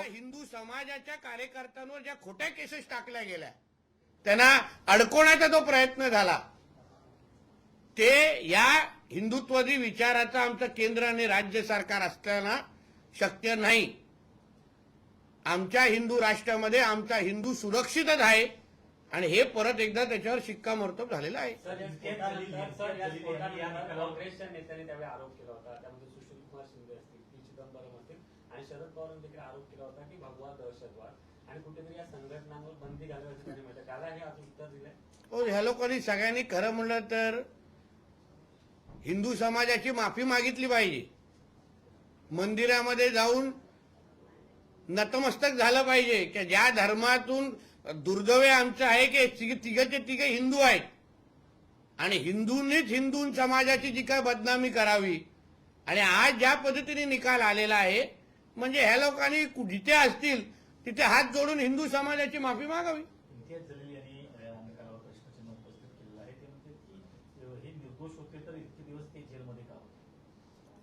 हिंदू समाजाच्या कार्यकर्त्यांवर ज्या खोट्या केसेस टाकल्या गेल्या त्यांना अडकवण्याचा जो प्रयत्न झाला ते या हिंदुत्ववादी विचाराचं आमचं केंद्र आणि राज्य सरकार असताना शक्य नाही। आमच्या हिंदू राष्ट्रामध्ये आमचा हिंदू सुरक्षितच आहे आणि हे परत एकदा त्याच्यावर शिक्कामोर्तब झालेलं आहे। काँग्रेसच्या नेत्यांनी त्यावेळी आरोप केला होता, त्यामध्ये सुशील कुमार शिंदे असतील, पी चिदंबरम असतील आणि शरद पवारांनी देखील आरोप केला होता की भगवा दहशतवाद आणि कुठेतरी या संघटनांवर बंदी घालण्याची त्यांनी म्हणतात। त्याला हे आज उत्तर दिलंय। हो, ह्या लोकांनी सगळ्यांनी खरं म्हणलं तर हिंदू समाजाची माफी मागितली पाहिजे, मंदिरामध्ये जाऊन नतमस्तक झालं पाहिजे की ज्या धर्मातून दुर्दैव आमचं आहे की तिघचे तिघे हिंदू आहेत आणि हिंदूंनीच हिंदू समाजाची जी काय बदनामी करावी आणि आज ज्या पद्धतीने निकाल आलेला आहे म्हणजे ह्या लोकांनी जिथे असतील तिथे हात जोडून हिंदू समाजाची माफी मागावी। इम्तियाज जलील यांनी निकालावर प्रश्नचिन्ह उपस्थित केलेलं आहे। ते म्हणतात की हे निर्दोष होते तर इतके दिवस ते जेलमध्ये का होते?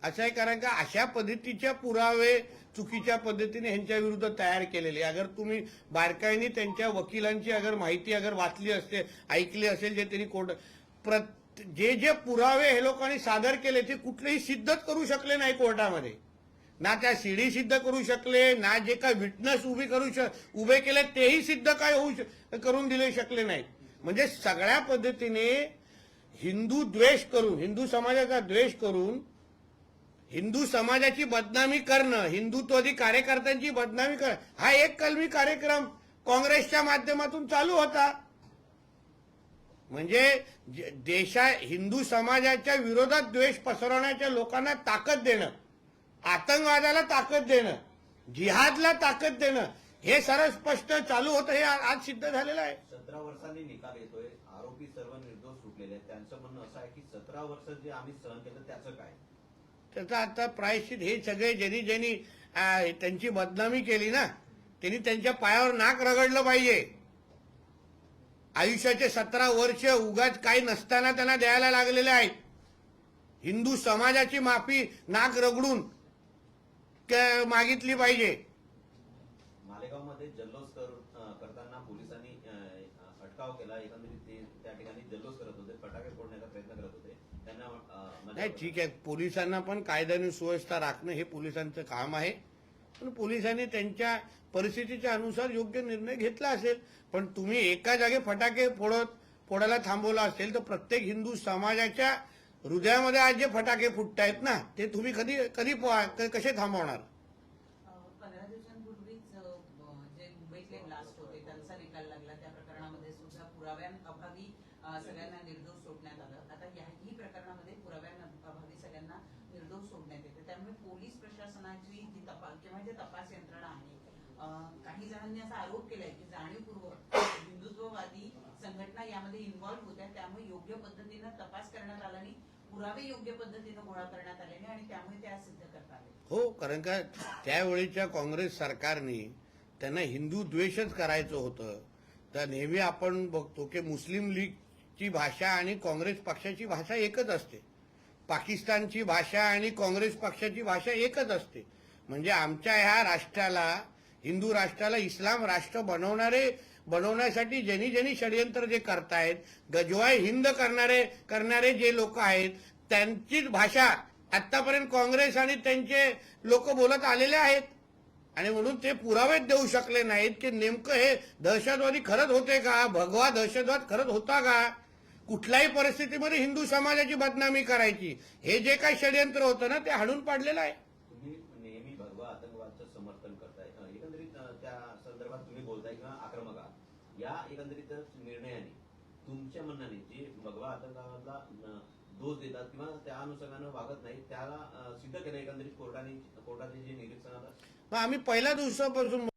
असं आहे, कारण का अशा पद्धतीच्या पुरावे चुकीच्या पद्धतीने ह्यांच्या विरुद्ध तयार केलेले, अगर तुम्ही बारकाईने त्यांच्या वकिलांची अगर माहिती अगर वाचली असते ऐकली असेल जे त्यांनी कोर्ट जे जे पुरावे हे लोकांनी सादर केले ते कुठलेही सिद्धच करू शकले नाही कोर्टामध्ये, ना त्या सीडी सिद्ध करू शकले ना जे काय विटनेस उभे केले तेही सिद्ध काय करून दिले शकले नाहीत। म्हणजे सगळ्या पद्धतीने हिंदू द्वेष करून हिंदू समाजाचा द्वेष करून हिंदू समाजाची बदनामी करणं, हिंदुत्ववादी कार्यकर्त्यांची बदनामी करणं हा एक कलमी कार्यक्रम काँग्रेसच्या माध्यमातून चालू होता। म्हणजे हिंदू समाजाच्या विरोधात द्वेष पसरवण्याच्या लोकांना ताकद देणं, आतंकवादाला ताकद देणं, जिहादला ताकद देणं हे सरळ स्पष्ट चालू होतं, हे आज सिद्ध झालेलं आहे। 17 वर्षांनी निकाल येतोय, आरोपी सर्व निर्दोष सुटलेले आहेत। त्यांचं म्हणणं असं आहे की 17 वर्ष जे आम्ही सहन केलं त्याचं काय, त्याचा आता प्रायश्चित हे सगळे ज्यांनी त्यांची बदनामी केली ना त्यांनी त्यांच्या पायावर नाक रगडलं पाहिजे। आयुष्याचे 17 वर्ष उगाच काही नसताना त्यांना द्यायला लागलेले आहेत। हिंदू समाजाची माफी नाक रगडून मागितली पाहिजे। मालेगावमध्ये जल्लोष करताना पोलिसांनी अटकाव केला, एकंदरीत ते त्या ठिकाणी जल्लोष करत होते, फटाके फोडण्याचा प्रयत्न करत होते त्यांना। नाही ठीक आहे, पोलिसांना पण कायद्याने सुव्यवस्था राखणं हे पोलिसांचं काम आहे, पण पोलिसांनी त्यांच्या परिस्थितीच्या अनुसार योग्य निर्णय घेतला असेल। पण तुम्ही एका जागी फटाके फोडायला थांबवला असेल तर प्रत्येक हिंदू समाजाच्या हृदयामध्ये आज जे फटाके फुटतायत ना ते तुम्ही कसे थांबवणार? 15 दिवसांपूर्वीच जे मुंबईतले ब्लास्ट होते त्यांचा निकाल लागला, त्या प्रकरणामध्ये सुद्धा पुराव्यांअभावी सगळ्यांना निर्दोष सोडण्यात आलं। आता याही प्रकरणामध्ये पुराव्यांअभावी सगळ्यांना निर्दोष सोडण्यात येते, त्यामुळे पोलीस प्रशासनाची जी किंवा जे तपास यंत्रणा आहे, काही जणांनी असा आरोप केलाय की जाणीवपूर्वक हिंदुत्ववादी संघटना यामध्ये इन्व्हॉल्व्ह होत्या, त्यामुळे योग्य पद्धतीनं तपास करण्यात आला नाही, पुरावे योग्य पद्धतीनं गोळा करण्यात आले नाही आणि त्यामुळे ते सिद्ध करता आले। हो, कारण का त्यावेळीच्या काँग्रेस सरकारने त्यांना हिंदू द्वेषच करायचं होतं। तर नेहमी आपण बघतो की मुस्लिम लीगची भाषा आणि काँग्रेस पक्षाची भाषा एकच असते, पाकिस्तानची भाषा आणि काँग्रेस पक्षाची भाषा एकच असते। म्हणजे आमच्या ह्या राष्ट्राला हिंदू राष्ट्राला इस्लाम राष्ट्र बनवण्यासाठी ज्यांनी षडयंत्र जे करतायत, गजवाय हिंद करणारे जे लोक आहेत त्यांचीच भाषा आतापर्यंत काँग्रेस आणि त्यांचे लोक बोलत आलेले आहेत आणि म्हणून ते पुरावे देऊ शकले नाहीत की नेमकं हे दहशतवादी खरंच होते का, भगवा दहशतवाद खरंच होता का, कुठल्याही परिस्थितीमध्ये हिंदू समाजाची बदनामी करायची हे जे काही षडयंत्र होतं ना ते हाणून पाडलेलं आहे। तुम्ही नेहमी भगवा आतंकवादाचं समर्थन करताय, एकंदरीत त्या संदर्भात तुम्ही बोलताय किंवा आक्रमक आहात, या एकंदरीत निर्णयाने तुमच्या म्हणण्याने जे भगवा आतंकवादाला दोष देतात किंवा त्या अनुषंगानं वागत नाही त्याला सिद्ध केलं एकंदरीत कोर्टाचे जे निरीक्षण आता आम्ही पहिल्या दिवसापासून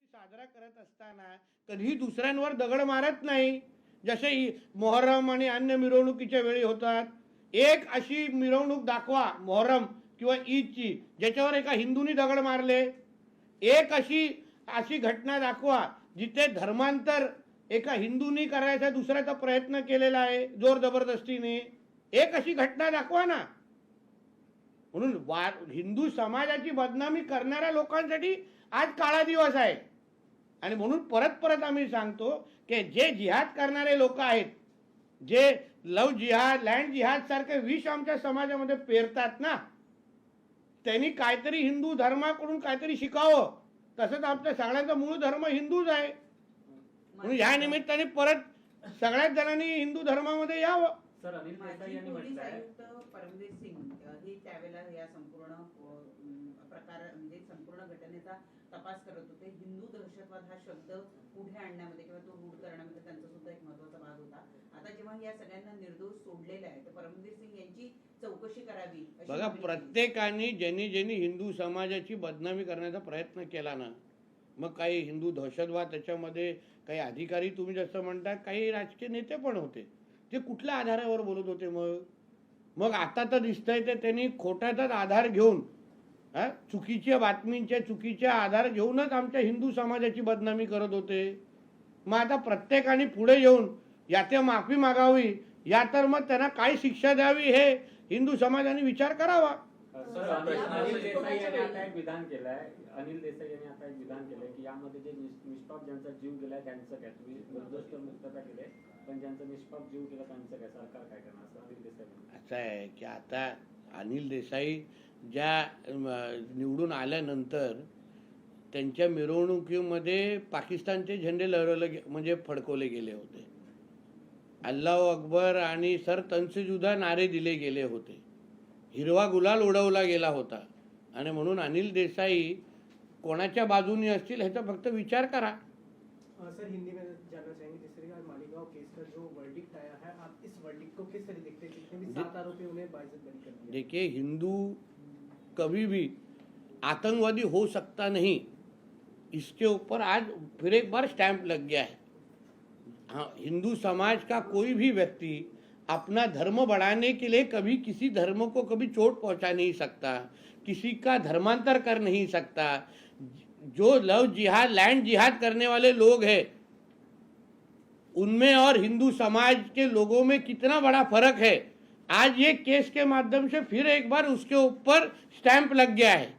साजरा करत असताना कधीही दुसऱ्यांवर दगड मारत नाही, जसे मोहर्रम आणि अन्य मिरवणुकीच्या वेळी होतात। एक अशी मिरवणूक दाखवा मोहर्रम किंवा ईदची ज्याच्यावर एका हिंदूनी दगड मारले, एक अशी घटना दाखवा जिथे धर्मांतर एका हिंदूंनी करायचा दुसऱ्याचा प्रयत्न केलेला आहे जोर जबरदस्तीने, एक अशी घटना दाखवा ना. म्हणून हिंदू समाजाची बदनामी करणाऱ्या लोकांसाठी आज काळा दिवस आहे. आणि म्हणून परत परत आम्ही सांगतो की जे जिहाद करणारे लोक आहेत, जे लव जिहाद, लँड जिहाद सारखे विष आमच्या समाजामध्ये पेरतात ना, त्यांनी काहीतरी हिंदू धर्माकडून काहीतरी शिकावं. तसंच आमच्या सगळ्यांचा मूळ धर्म हिंदूच आहे. म्हणून या निमित्ताने परत सगळ्याच जणांनी हिंदू धर्मामध्ये यावं. सर, अनिल देसाई माजी यांनी पोलीस म्हटलं आहे आयुक्त परमवीर सिंग हे त्यावेळेला या संपूर्ण प्रकार म्हणजे संपूर्ण घटनेचा तपास करत होते. हिंदू दहशतवाद हा शब्द पुढे आणण्यामध्ये किंवा तो रूढ करण्यामध्ये त्यांचा सुद्धा एक महत्त्वाचा भाग होता. आता जेव्हा या सगळ्यांना निर्दोष सोडलेलं आहे तर परमवीर सिंग यांची चौकशी करावी अशी बघा, मागणी केली. प्रत्येकाने ज्यांनी हिंदू समाजाची बदनामी करण्याचा प्रयत्न केला ना, मग काही हिंदू दहशतवाद त्याच्यामध्ये काही अधिकारी तुम्ही जसं म्हणता, काही राजकीय नेते पण होते. ते कुठल्या आधारावर बोलत होते? मग आता तर दिसतंय ते त्यांनी खोट्याचाच आधार घेऊन, चुकीच्या बातमींच्या चुकीच्या आधार घेऊनच आमच्या हिंदू समाजाची बदनामी करत होते. मग आता प्रत्येकाने पुढे येऊन या ते माफी मागावी, या तर मग त्यांना काय शिक्षा द्यावी हे हिंदू समाजाने विचार करावा. सर, अनिल देसाई यांनी आता एक विधान केलंय. अनिल देसाई यांनी आता एक विधान केलंय की यामध्ये जे निष्पाप ज्यांचा जीव गेलाय त्यांचं काय, तुम्ही निर्दोष तर मुक्तता केले, पण ज्यांचा निष्पाप जीव गेला त्यांचं काय, सरकार काय करणार, असं अनिल देसाई म्हणतात. असं आहे की आता अनिल देसाई ज्या निवडून आल्यानंतर त्यांच्या मिरवणुकीमध्ये पाकिस्तानचे झेंडे लहरवले म्हणजे फडकवले गेले होते. अल्लाह अकबर आणि सर तन्सेजुदा नारे दिले गेले होते. हिरवा गुलाल उडवला गेला होता. आणि म्हणून अनिल देसाई कोणाच्या बाजूने असतील ह्याचा फक्त विचार करा. सर, हिंदी में जानना चाहेंगे, जिस तरह का मालीगांव केस का जो वर्डिक्ट आया है, आप इस वर्डिक्ट को किस तरह देखते हैं? जितने भी 7 आरोपी उन्हें बाइज्जत बरी कर दिया. देखिए, हिंदू कभी भी आतंकवादी हो सकता नहीं, इसके ऊपर आज फिर एक बार स्टैंप लग गया है. हाँ, हिंदू समाज का कोई भी व्यक्ति अपना धर्म बढ़ाने के लिए कभी किसी धर्म को कभी चोट पहुंचा नहीं सकता, किसी का धर्मांतर कर नहीं सकता. जो लव जिहाद, लैंड जिहाद करने वाले लोग हैं, उनमें और हिंदू समाज के लोगों में कितना बड़ा फर्क है, आज ये केस के माध्यम से फिर एक बार उसके ऊपर स्टैंप लग गया है.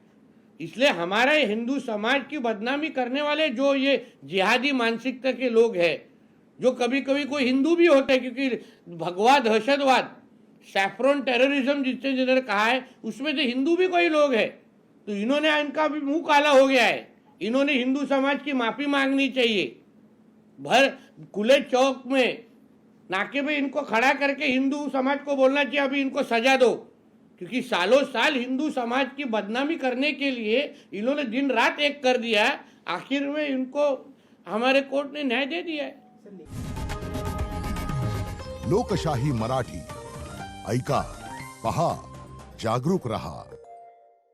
इसलिए हमारे हिंदू समाज की बदनामी करने वाले जो ये जिहादी मानसिकता के लोग हैं, जो कभी कभी कोई हिंदू भी होते हैं, क्योंकि भगवा दहशतवाद, सैफ्रॉन टेररिज्म जिन्होंने कहा है, उसमें से हिंदू भी कोई लोग हैं. तो इन्होंने, इनका भी मुंह काला हो गया है. इन्होंने हिंदू समाज की माफी मांगनी चाहिए. भर खुले चौक में नाके पे इनको खड़ा करके हिंदू समाज को बोलना चाहिए अभी इनको सजा दो, क्योंकि सालों साल हिंदू समाज की बदनामी करने के लिए इन्होंने दिन रात एक कर दिया. आखिर में इनको हमारे कोर्ट ने न्याय दे दिया है. लोकशाही मराठी ऐका, पहा, जागरूक रहा.